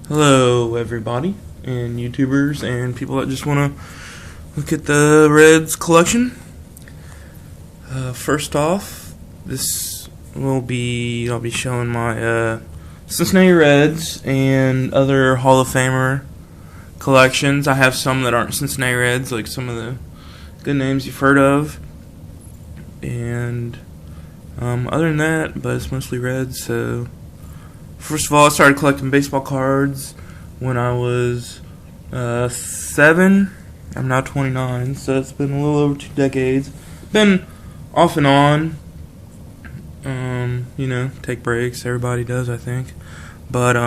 Hello, everybody, and YouTubers, and people that just want to look at the Reds collection. First off, I'll be showing my Cincinnati Reds and other Hall of Famer collections. I have some that aren't Cincinnati Reds, like some of the good names you've heard of, and other than that, but it's mostly Reds. So first of all, I started collecting baseball cards when I was 7. I'm now 29, so it's been a little over 2 decades. Been off and on. Take breaks. Everybody does, I think. But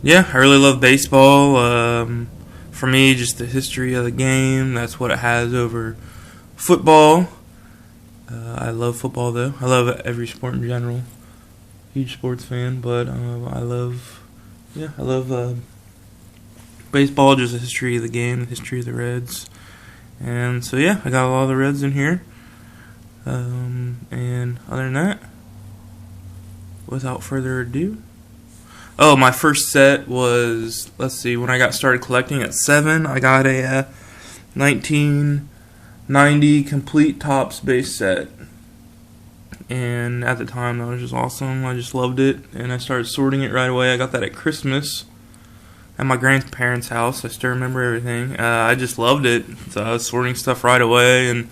yeah, I really love baseball. For me, just the history of the game. That's what it has over football. I love football, though. I love every sport in general. Huge sports fan, but I love baseball, just the history of the game, the history of the Reds. And so, yeah, I got a lot of the Reds in here. And other than that, without further ado, my first set was, when I got started collecting at 7, I got a 1990 complete Topps base set. And at the time, that was just awesome. I just loved it, and I started sorting it right away. I got that at Christmas at my grandparents' house. I still remember everything. I just loved it, so I was sorting stuff right away, and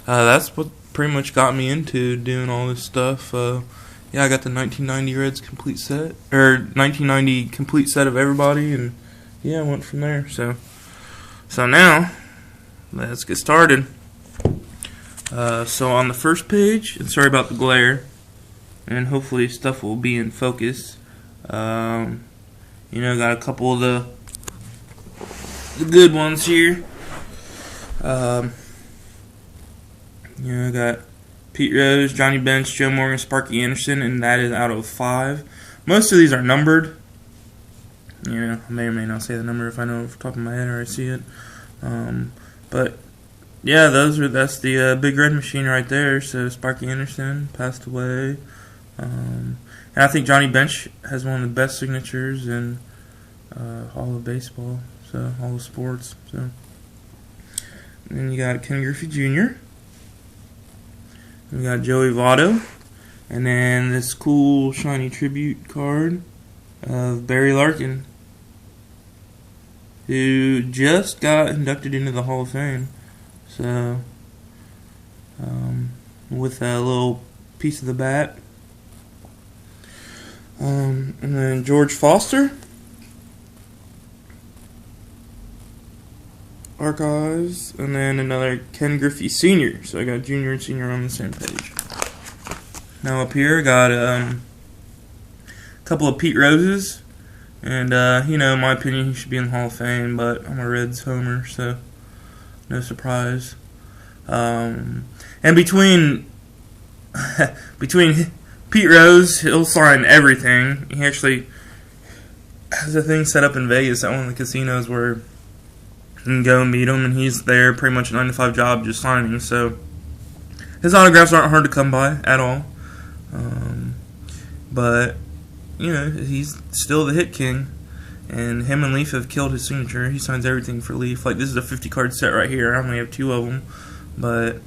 that's what pretty much got me into doing all this stuff. I got the 1990 Reds complete set, or 1990 complete set of everybody, and I went from there. So now, let's get started. So on the first page, and sorry about the glare, and hopefully stuff will be in focus. Got a couple of the good ones here. I got Pete Rose, Johnny Bench, Joe Morgan, Sparky Anderson, and that is out of 5. Most of these are numbered. I may or may not say the number if I know off the top of my head or I see it. But yeah, that's the Big Red Machine right there. So Sparky Anderson passed away, and I think Johnny Bench has one of the best signatures in all of baseball, so all the sports. So and then you got Ken Griffey Jr. We got Joey Votto, and then this cool shiny tribute card of Barry Larkin, who just got inducted into the Hall of Fame. So, with a little piece of the bat. And then George Foster. Archives. And then another Ken Griffey Sr. So I got Junior and Senior on the same page. Now up here I got a couple of Pete Roses. And, in my opinion, he should be in the Hall of Fame, but I'm a Reds homer, so no surprise. And between Pete Rose, he'll sign everything. He actually has a thing set up in Vegas at one of the casinos where you can go and meet him, and he's there pretty much a 9-to-5 job just signing. So his autographs aren't hard to come by at all. But he's still the hit king. And him and Leaf have killed his signature. He signs everything for Leaf. Like, this is a 50-card set right here. I only have 2 of them. But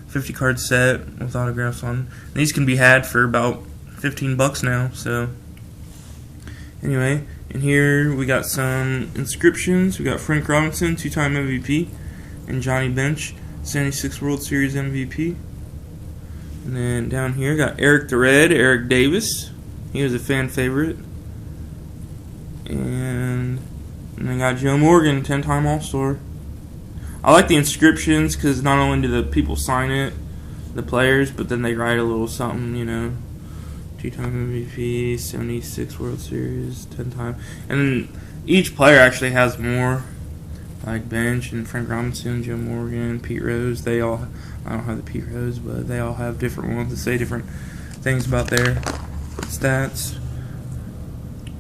50-card set with autographs on. And these can be had for about $15 now. So, anyway. And here we got some inscriptions. We got Frank Robinson, 2-time MVP. And Johnny Bench, 76 World Series MVP. And then down here, got Eric the Red, Eric Davis. He was a fan favorite. And I got Joe Morgan, 10-time All-Star. I like the inscriptions because not only do the people sign it, the players, but then they write a little something, 2-time MVP, 76 World Series, 10-time. And each player actually has more, like Bench and Frank Robinson, Joe Morgan, Pete Rose. I don't have the Pete Rose, but they all have different ones that say different things about their stats.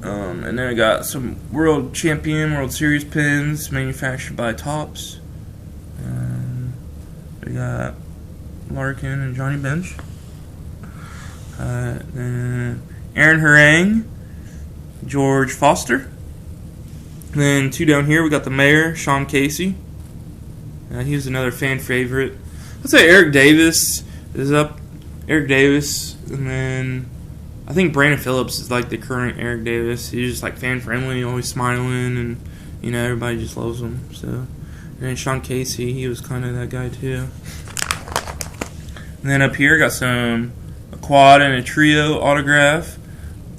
And then I got some World Series pins manufactured by Topps. We got Larkin and Johnny Bench. Then Aaron Harang, George Foster. And then 2 down here, we got the mayor, Sean Casey. He was another fan favorite. Let's say Eric Davis is up. Eric Davis, and then I think Brandon Phillips is like the current Eric Davis. He's just like fan friendly, always smiling, and everybody just loves him. So, and then Sean Casey, he was kind of that guy too. And then up here, got a quad and a trio autograph.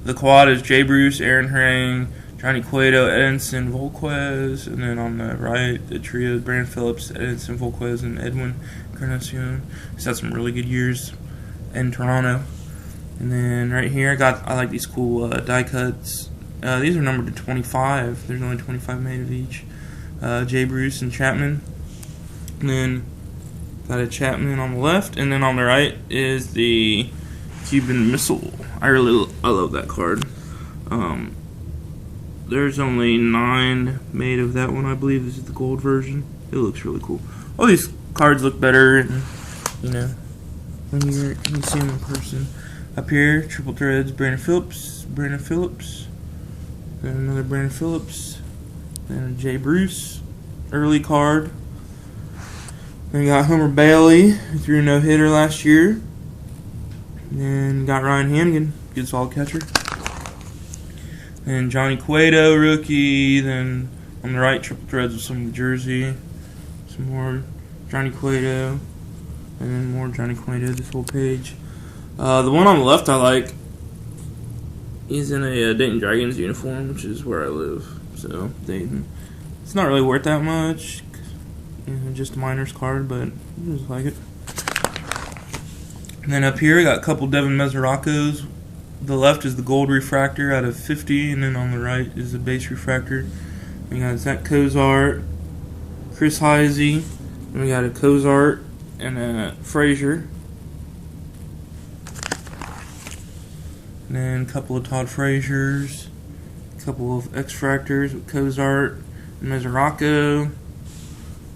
The quad is Jay Bruce, Aaron Harang, Johnny Cueto, Edinson Volquez, and then on the right, the trio is Brandon Phillips, Edinson Volquez, and Edwin Encarnacion. He's had some really good years in Toronto. And then right here, I like these cool die cuts. These are numbered to 25. There's only 25 made of each. Jay Bruce and Chapman. And then got a Chapman on the left, and then on the right is the Cuban Missile. I love that card. There's only 9 made of that one. I believe this is the gold version. It looks really cool. All these cards look better, and when you see them in person. Up here, triple threads, Brandon Phillips, then another Brandon Phillips, then a Jay Bruce, early card. Then we got Homer Bailey, who threw a no-hitter last year. Then got Ryan Hannigan, good solid catcher. Then Johnny Cueto, rookie. Then on the right, triple threads with some jersey. Some more Johnny Cueto. And then more Johnny Cueto, this whole page. The one on the left I like. He's in a Dayton Dragons uniform, which is where I live. So, Dayton. It's not really worth that much. Just a miner's card, but I just like it. And then up here, I got a couple Devin Mesoraccos. The left is the gold refractor out of 50, and then on the right is the base refractor. We got Zach Cozart, Chris Heisey, and we got a Cozart and a Frazier. And then a couple of Todd Fraziers, a couple of X-Fractors with Cozart, Mesoracco,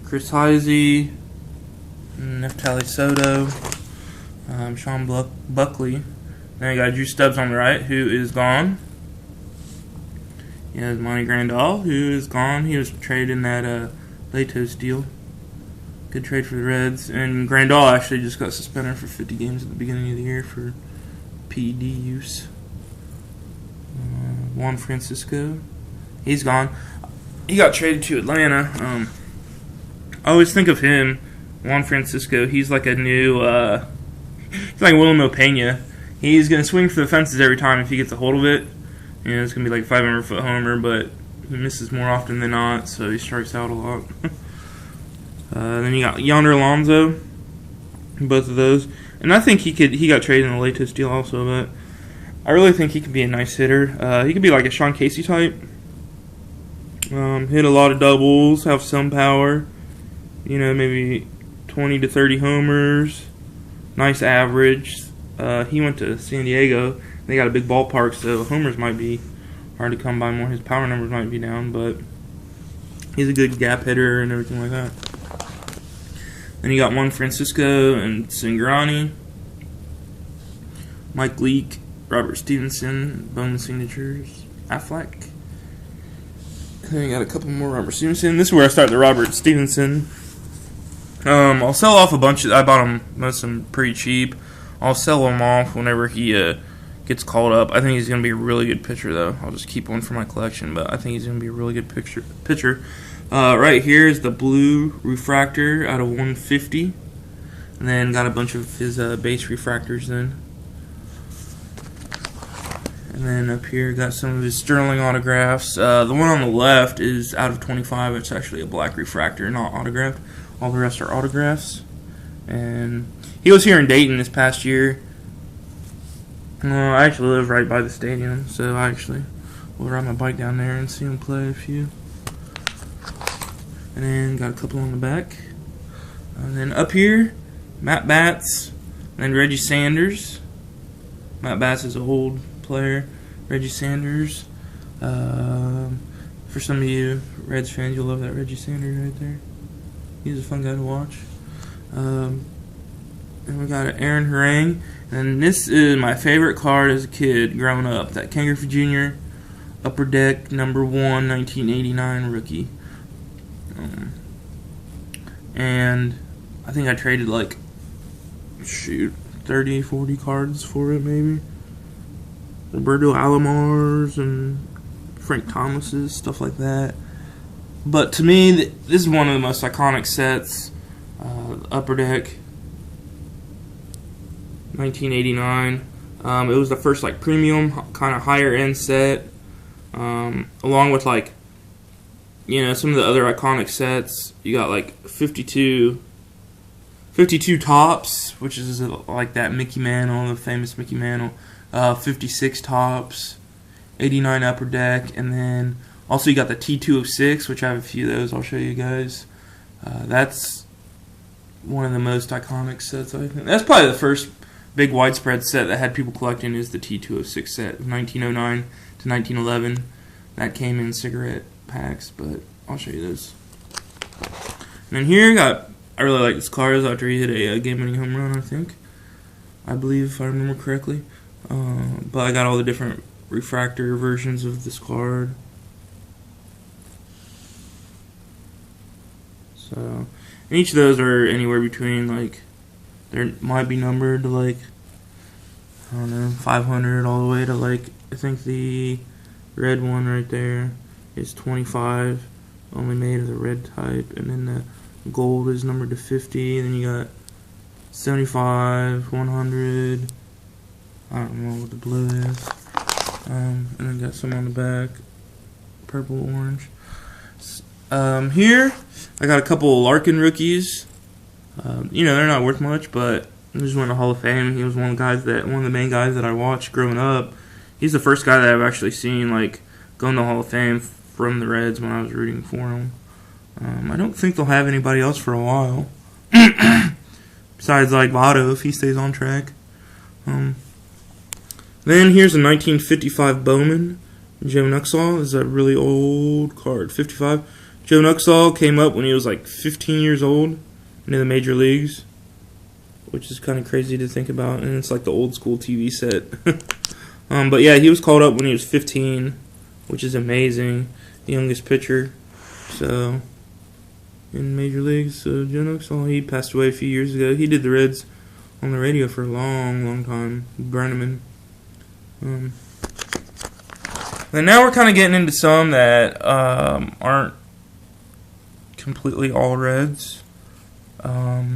Chris Heisey, Neftali Soto, Sean Buckley. Then you got Drew Stubbs on the right, who is gone. You have Monty Grandal, who is gone. He was traded in that Latos deal. Good trade for the Reds. And Grandal actually just got suspended for 50 games at the beginning of the year for PED use. Juan Francisco, he's gone. He got traded to Atlanta. I always think of him, Juan Francisco. He's like a new, he's like William Pena. He's gonna swing for the fences every time if he gets a hold of it. It's gonna be like 500-foot homer, but he misses more often than not, so he strikes out a lot. Then you got Yonder Alonso, both of those. And I think he got traded in the latest deal also, but I really think he could be a nice hitter. He could be like a Sean Casey type. Hit a lot of doubles, have some power. Maybe 20 to 30 homers. Nice average. He went to San Diego. They got a big ballpark, so homers might be hard to come by more. His power numbers might be down, but he's a good gap hitter and everything like that. Then you got Juan Francisco and Cingrani, Mike Leake, Robert Stevenson, bone signatures, Affleck. Then you got a couple more Robert Stevenson. This is where I start the Robert Stevenson. I'll sell off a bunch of. I bought them, most of them pretty cheap. I'll sell them off whenever he gets called up. I think he's going to be a really good pitcher, though. I'll just keep one for my collection, but I think he's going to be a really good pitcher. Right here is the blue refractor out of 150. And then got a bunch of his base refractors then. And then up here got some of his Sterling autographs. The one on the left is out of 25. It's actually a black refractor, not autographed. All the rest are autographs. And he was here in Dayton this past year. I actually live right by the stadium, so I actually will ride my bike down there and see him play a few. And then got a couple on the back. And then up here, Matt Batts, and then Reggie Sanders. Matt Batts is an old player. Reggie Sanders. For some of you Reds fans, you'll love that Reggie Sanders right there. He's a fun guy to watch. And we got Aaron Harang. And this is my favorite card as a kid growing up. That Ken Griffey Jr. Upper Deck number 1, 1989 rookie. And I think I traded like, 30, 40 cards for it maybe. Roberto Alomars and Frank Thomas's, stuff like that. But to me, this is one of the most iconic sets. Upper Deck 1989. It was the first like premium, kind of higher end set, along with like, some of the other iconic sets. You got like 52 tops, which is like that Mickey Mantle, the famous Mickey Mantle. 56 tops, 89 Upper Deck, and then also you got the T206, which I have a few of those. I'll show you guys. That's one of the most iconic sets, I think. That's probably the first big widespread set that had people collecting, is the T206 set, 1909 to 1911. That came in cigarette packs, but I'll show you those. And then here I really like this card after he hit a game-winning home run, I believe, if I remember correctly. But I got all the different refractor versions of this card. So, and each of those are anywhere between, like, they might be numbered to, like, I don't know, 500 all the way to, like, I think the red one right there is 25, only made of the red type, and then the gold is numbered to 50, and then you got 75, 100, I don't know what the blue is, and then got some on the back, purple, orange. Here, I got a couple of Larkin rookies. They're not worth much, but he just won the Hall of Fame. He was one of the main guys that I watched growing up. He's the first guy that I've actually seen like go in the Hall of Fame from the Reds when I was rooting for him. I don't think they'll have anybody else for a while, besides like Votto if he stays on track. Then here's a 1955 Bowman. Joe Nuxhall is a really old card, 55. Joe Nuxhall came up when he was like 15 years old into the major leagues, which is kind of crazy to think about, and it's like the old school TV set. But yeah, he was called up when he was 15, which is amazing. The youngest pitcher, so in major leagues. So Joe Nuxhall, he passed away a few years ago. He did the Reds on the radio for a long, long time. Brenneman. And now we're kind of getting into some that aren't completely all Reds. So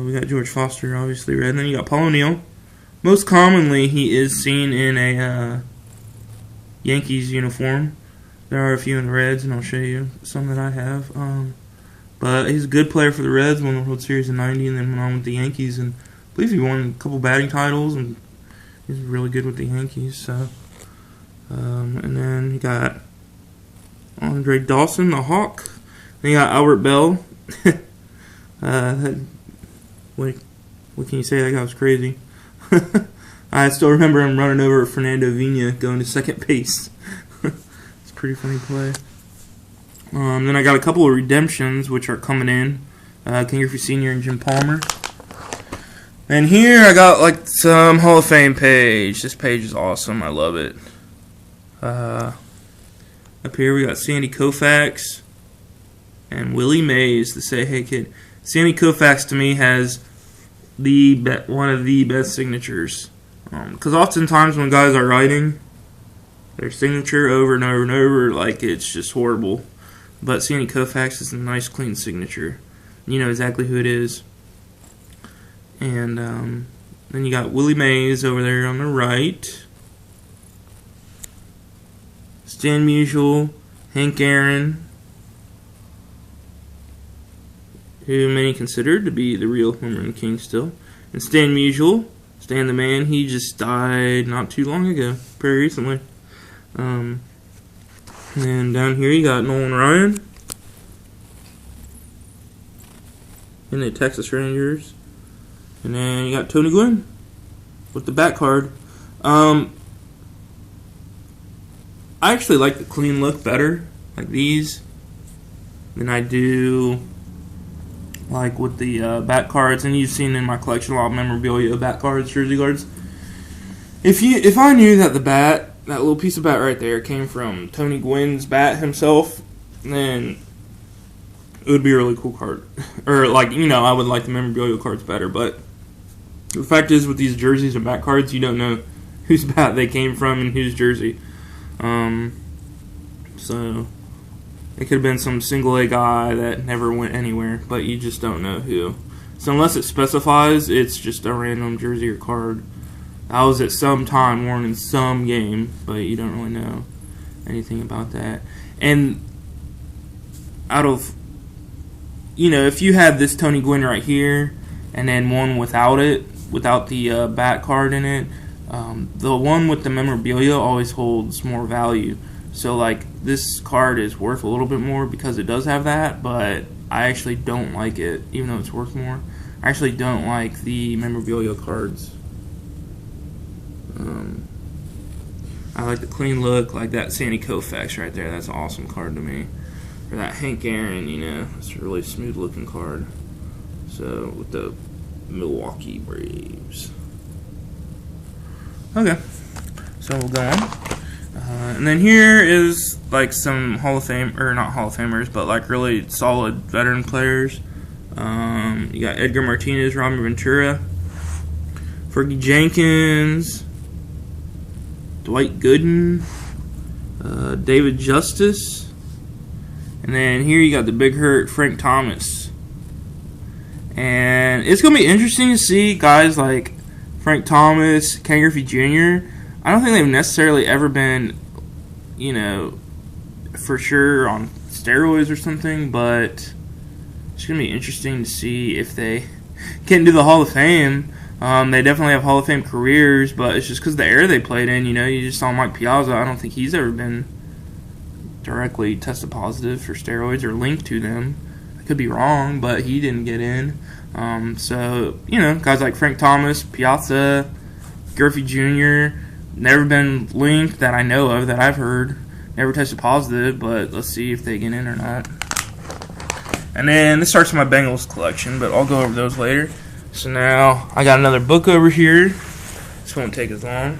we got George Foster, obviously red. And then you got Paul O'Neill. Most commonly, he is seen in a Yankees uniform. There are a few in the Reds, and I'll show you some that I have. But he's a good player for the Reds. Won the World Series in '90, and then went on with the Yankees. And I believe he won a couple batting titles, and he's really good with the Yankees. So, and then you got Andre Dawson, the Hawk. Then you got Albert Bell. What can you say? That guy was crazy. I still remember him running over Fernando Vina going to second base. It's a pretty funny play. Then I got a couple of redemptions which are coming in. King Griffey Sr. and Jim Palmer. And here I got like some Hall of Fame page. This page is awesome. I love it. Up here we got Sandy Koufax and Willie Mays, the Say Hey Kid. Sandy Koufax to me has one of the best signatures. Because oftentimes when guys are writing their signature over and over and over, like it's just horrible. But Sandy Koufax is a nice, clean signature. You know exactly who it is. And then you got Willie Mays over there on the right. Stan Musial, Hank Aaron, who many consider to be the real home run king still. And Stan Musial, Stan the Man, he just died not too long ago, very recently. And down here you got Nolan Ryan in the Texas Rangers. And then you got Tony Gwynn with the back card. I actually like the clean look better, like these, than I do like with the back cards. And you've seen in my collection a lot of memorabilia, back cards, jersey cards. If I knew that the bat, that little piece of bat right there, came from Tony Gwynn's bat himself, then it would be a really cool card. Or, like, I would like the memorabilia cards better. But the fact is, with these jerseys and bat cards, you don't know whose bat they came from and whose jersey. So it could have been some single-A guy that never went anywhere, but you just don't know who. So unless it specifies, it's just a random jersey or card. I was at some time worn in some game, but you don't really know anything about that. And out of, if you had this Tony Gwynn right here, and then one without it, without the bat card in it, the one with the memorabilia always holds more value. So, like, this card is worth a little bit more because it does have that, but I actually don't like it, even though it's worth more. I actually don't like the memorabilia cards. I like the clean look, like that Sandy Koufax right there. That's an awesome card to me. Or that Hank Aaron, it's a really smooth looking card. So, with the Milwaukee Braves. Okay, so we'll go on. And then here is like some Hall of Fame, or not Hall of Famers, but like really solid veteran players. You got Edgar Martinez, Robin Ventura, Fergie Jenkins, Dwight Gooden, David Justice, and then here you got the big hurt Frank Thomas. And it's going to be interesting to see guys like Frank Thomas, Ken Griffey Jr. I don't think they've necessarily ever been, for sure on steroids or something, but it's going to be interesting to see if they get into the Hall of Fame. They definitely have Hall of Fame careers, but it's just because of the era they played in. You just saw Mike Piazza. I don't think he's ever been directly tested positive for steroids or linked to them. I could be wrong, but he didn't get in. So, guys like Frank Thomas, Piazza, Griffey Jr., never been linked that I know of, that I've heard. Never tested positive, but let's see if they get in or not. And then this starts my Bengals collection, but I'll go over those later. So now I got another book over here. This won't take as long.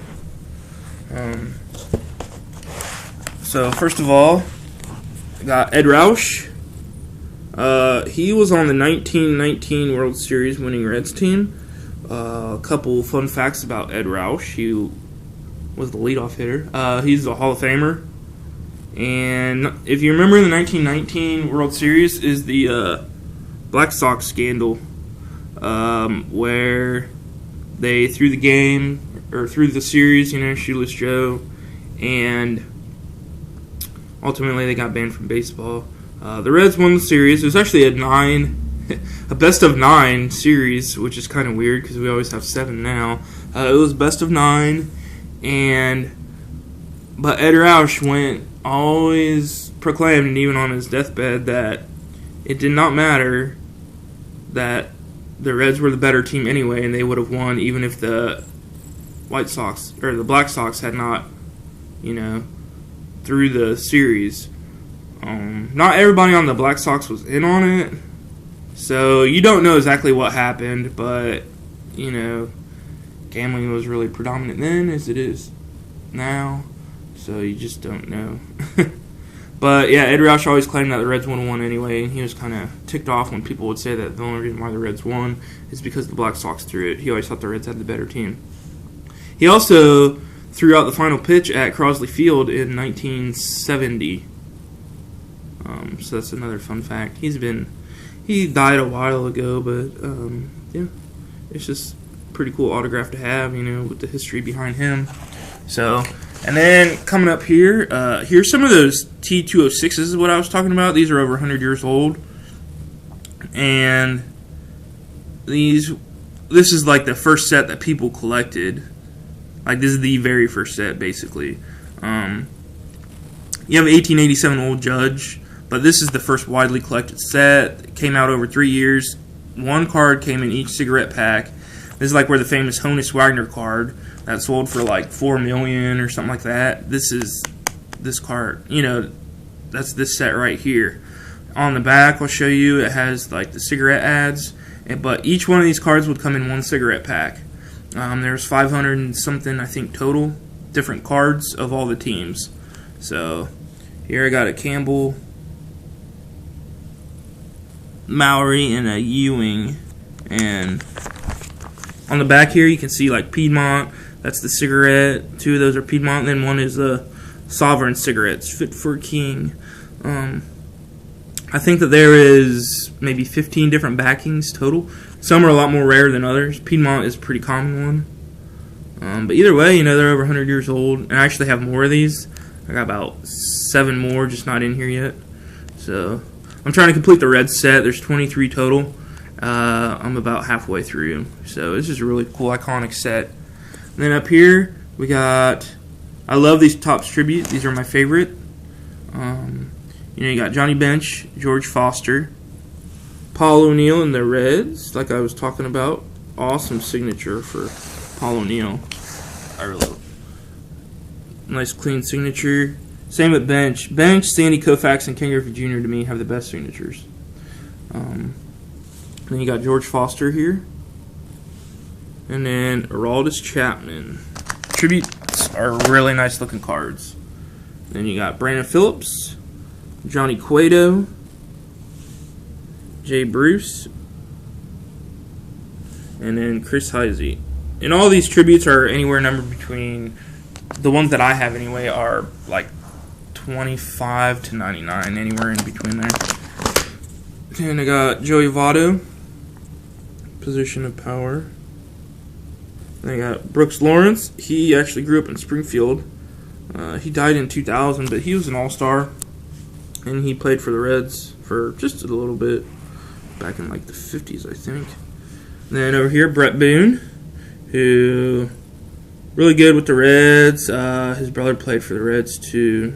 So first of all, I got Ed Roush. He was on the 1919 World Series winning Reds team. A couple fun facts about Ed Roush. He was the leadoff hitter. He's a Hall of Famer. And if you remember, the 1919 World Series is the Black Sox scandal, where they threw the game, or threw the series, Shoeless Joe, and ultimately they got banned from baseball. The Reds won the series. It was actually a best of 9 series, which is kind of weird because we always have 7 now. It was best of 9, but Ed Roush always proclaimed, and even on his deathbed, that it did not matter, that the Reds were the better team anyway, and they would have won even if the White Sox, or the Black Sox, had not, through the series. Not everybody on the Black Sox was in on it, so you don't know exactly what happened, but, gambling was really predominant then as it is now, so you just don't know. But, yeah, Ed Roush always claimed that the Reds would have won anyway, and he was kind of ticked off when people would say that the only reason why the Reds won is because the Black Sox threw it. He always thought the Reds had the better team. He also threw out the final pitch at Crosley Field in 1970. So that's another fun fact. He died a while ago, but, yeah, it's just a pretty cool autograph to have, with the history behind him. So, and then coming up here, here's some of those T206s is what I was talking about. These are over 100 years old. And this is like the first set that people collected. Like, this is the very first set, basically. You have an 1887 Old Judge, but this is the first widely collected set. It came out over 3 years. One card came in each cigarette pack. This is like where the famous Honus Wagner card that sold for like $4 million or something like that. This is this card. That's this set right here. On the back, I'll show you, it has like the cigarette ads, but each one of these cards would come in one cigarette pack. There's 500 and something, I think, total different cards of all the teams. So here I got a Campbell, Maury, and a Ewing. And on the back here you can see like Piedmont. That's the cigarette. 2 of those are Piedmont. And then one is the Sovereign cigarettes, fit for a king. I think that there is maybe 15 different backings total. Some are a lot more rare than others. Piedmont is a pretty common one. But either way, they're over 100 years old. And I actually have more of these. I got about 7 more just not in here yet. So I'm trying to complete the red set. There's 23 total. I'm about halfway through. So this is a really cool, iconic set. And then up here, we got... I love these Topps Tribute. These are my favorite. You got Johnny Bench, George Foster, Paul O'Neill in the Reds, like I was talking about. Awesome signature for Paul O'Neill. I really nice clean signature. Same with Bench. Bench, Sandy Koufax, and Ken Griffey Jr. to me have the best signatures. Then you got George Foster here. And then Aroldis Chapman. Tributes are really nice looking cards. Then you got Brandon Phillips, Johnny Cueto, Jay Bruce, and then Chris Heisey. And all these tributes are anywhere numbered between, the ones that I have anyway, are like 25 to 99, anywhere in between there. And I got Joey Votto, Position of Power. And I got Brooks Lawrence. He actually grew up in Springfield. He died in 2000, but he was an all-star. And he played for the Reds for just a little bit, back in like the 50s, I think. And then over here, Brett Boone, who really good with the Reds. His brother played for the Reds too.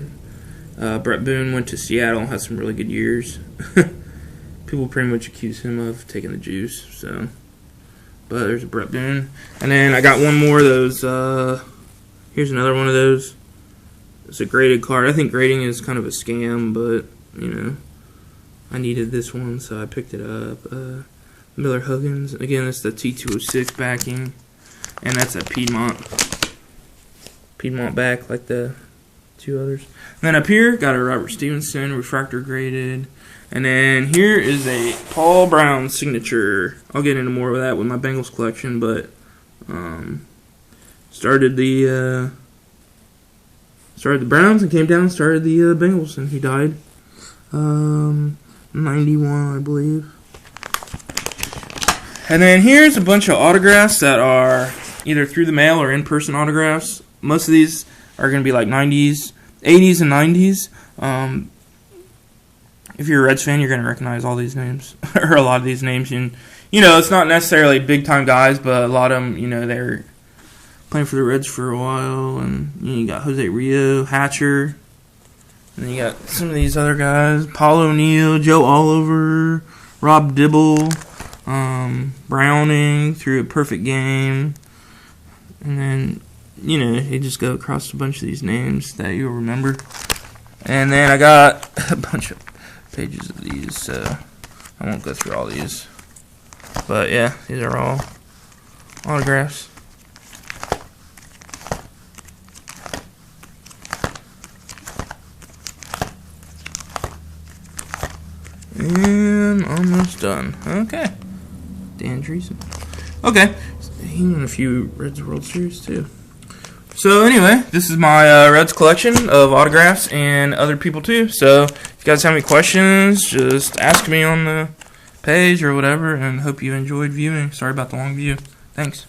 Brett Boone went to Seattle and had some really good years. People pretty much accuse him of taking the juice. So, but there's a Brett Boone. And then I got one more of those. Here's another one of those. It's a graded card. I think grading is kind of a scam, but I needed this one, so I picked it up. Miller Huggins. Again, that's the T206 backing, and that's a Piedmont back like the 2 others. And then up here, got a Robert Stevenson refractor graded, and then here is a Paul Brown signature. I'll get into more of that with my Bengals collection, but started the Browns and came down and started the Bengals, and he died 91, I believe. And then here's a bunch of autographs that are either through the mail or in-person autographs. Most of these are going to be like 90s, 80s, and 90s. If you're a Reds fan, you're going to recognize all these names, or a lot of these names. And, it's not necessarily big-time guys, but a lot of them, they're playing for the Reds for a while. And you got Jose Rio, Hatcher. And then you got some of these other guys, Paul O'Neill, Joe Oliver, Rob Dibble, Browning through a perfect game. And then, you just go across a bunch of these names that you'll remember. And then I got a bunch of pages of these, so I won't go through all these. But yeah, these are all autographs. And almost done. Okay. Dan Dreesen. Okay. He won a few Reds World Series too. So anyway, this is my Reds collection of autographs and other people too. So if you guys have any questions, just ask me on the page or whatever, and hope you enjoyed viewing. Sorry about the long view. Thanks.